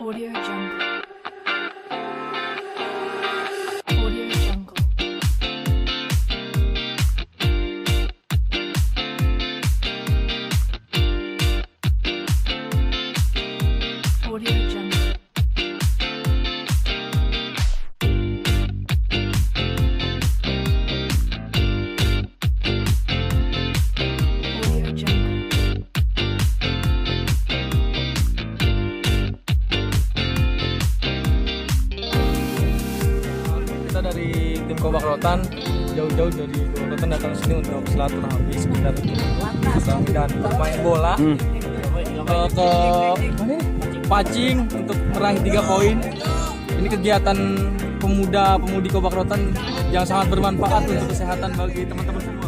Audio Jungle. Audio Jungle. Audio Jungle. Audio Jungle. Kita dari tim kobak rotan jauh-jauh dari rotan datang sini untuk silatuhrami sekitar dan bermain bola ke mana ini? Pancing untuk meraih 3 poin. Ini kegiatan pemuda-pemudi kobak rotan yang sangat bermanfaat untuk kesehatan bagi teman-teman semua.